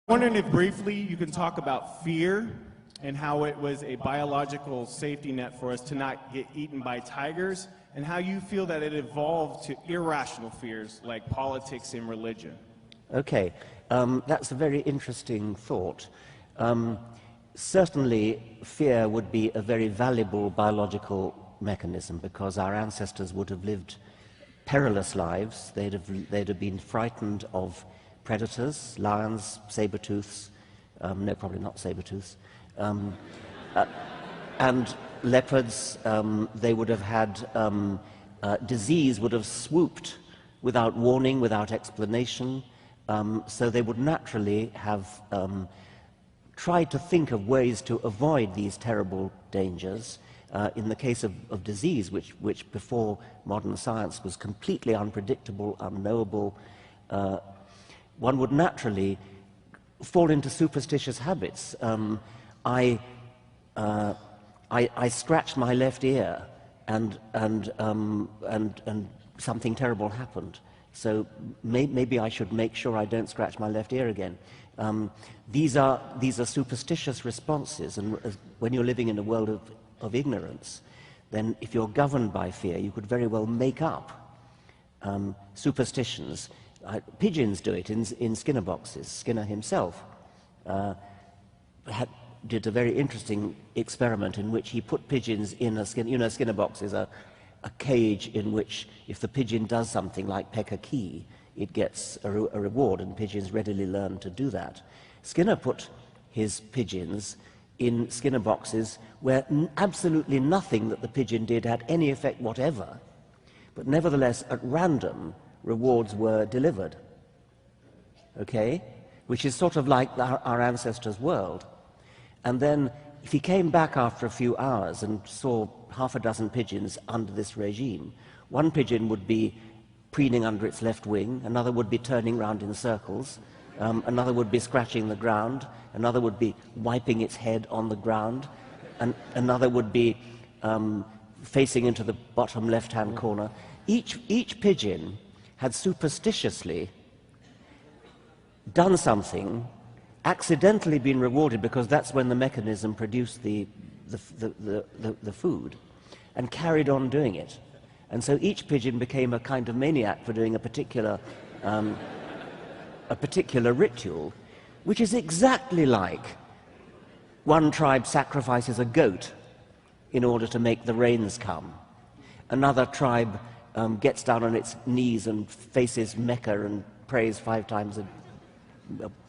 Wondering if briefly you can talk about fear and how it was a biological safety net for us to not get eaten by tigers, and how you feel that it evolved to irrational fears like politics and religion. Okay, that's a very interesting thought. Certainly, fear would be a very valuable biological mechanism because our ancestors would have lived perilous lives. They'd have been frightened of predators, lions, saber-tooths, no, probably not saber-tooths, and leopards. They would have had disease would have swooped without warning, without explanation, so they would naturally have tried to think of ways to avoid these terrible dangers. In the case of disease, which before modern science was completely unpredictable, unknowable, one would naturally fall into superstitious habits. I scratched my left ear, and something terrible happened. So maybe I should make sure I don't scratch my left ear again. These are superstitious responses, and when you're living in a world of ignorance, then if you're governed by fear, you could very well make up superstitions. Pigeons do it in Skinner boxes. Skinner himself did a very interesting experiment in which he put pigeons in a Skinner. You know, Skinner box is a cage in which, if the pigeon does something like peck a key, it gets a reward, and pigeons readily learn to do that. Skinner put his pigeons in Skinner boxes where absolutely nothing that the pigeon did had any effect whatever, but nevertheless, at random, rewards were delivered, okay? Which is sort of like our ancestors' world. And then, if he came back after a few hours and saw half a dozen pigeons under this regime, one pigeon would be preening under its left wing, another would be turning round in circles, another would be scratching the ground, another would be wiping its head on the ground, and another would be facing into the bottom left-hand corner. Each pigeon had superstitiously done something, accidentally been rewarded because that's when the mechanism produced the food, and carried on doing it. And so each pigeon became a kind of maniac for doing a particular ritual, which is exactly like one tribe sacrifices a goat in order to make the rains come. Another tribe gets down on its knees and faces Mecca and prays 5 times a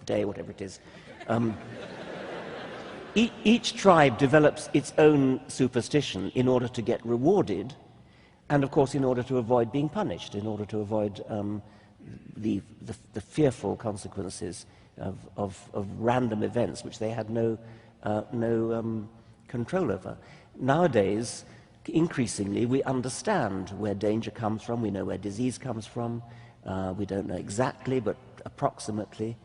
day, whatever it is. Each tribe develops its own superstition in order to get rewarded, and of course in order to avoid being punished, in order to avoid the fearful consequences of random events which they had no control over. Nowadays, increasingly, we understand where danger comes from, we know where disease comes from, we don't know exactly, but approximately.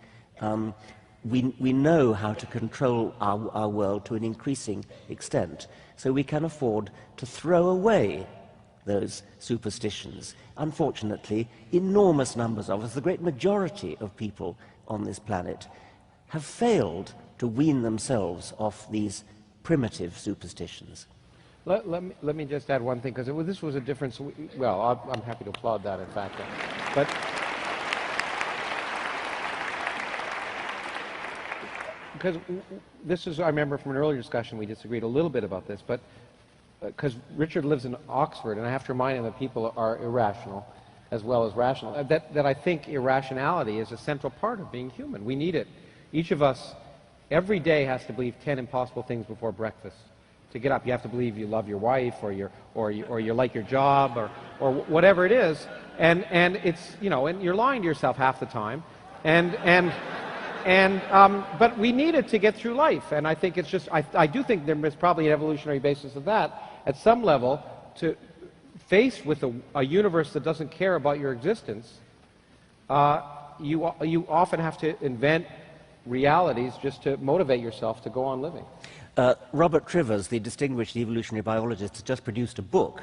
We know how to control our world to an increasing extent, so we can afford to throw away those superstitions. Unfortunately, enormous numbers of us, the great majority of people on this planet, have failed to wean themselves off these primitive superstitions. Let me just add one thing, because this was a difference. Well, I'm happy to applaud that, in fact. But because this is, I remember from an earlier discussion we disagreed a little bit about this, but because Richard lives in Oxford, and I have to remind him that people are irrational as well as rational, that I think irrationality is a central part of being human. We need it. Each of us, every day, has to believe 10 impossible things before breakfast. To get up, you have to believe you love your wife, or you like your job, or whatever it is, and it's, you know, and you're lying to yourself half the time, but we need it to get through life, and I think it's just, I do think there is probably an evolutionary basis of that at some level. To face with a universe that doesn't care about your existence, you often have to invent realities just to motivate yourself to go on living. Robert Trivers, the distinguished evolutionary biologist, has just produced a book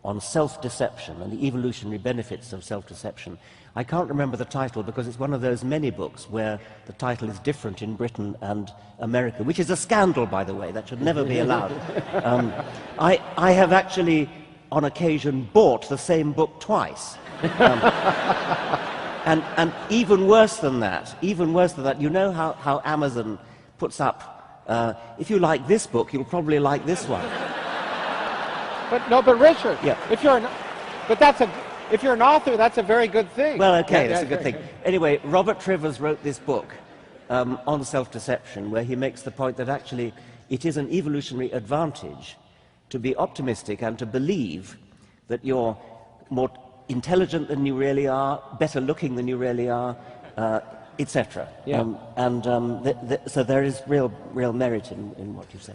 on self-deception and the evolutionary benefits of self-deception. I can't remember the title because it's one of those many books where the title is different in Britain and America, which is a scandal, by the way. That should never be allowed. I have actually, on occasion, bought the same book twice. And even worse than that, you know how Amazon puts up, if you like this book, you'll probably like this one. But Richard, Yeah. if you're an author, that's a very good thing. Well, okay, Yeah, that's a yeah, good thing. Anyway, Robert Trivers wrote this book on self-deception, where he makes the point that actually it is an evolutionary advantage to be optimistic and to believe that you're more intelligent than you really are, better looking than you really are, etc. Yeah. So there is real merit in what you say.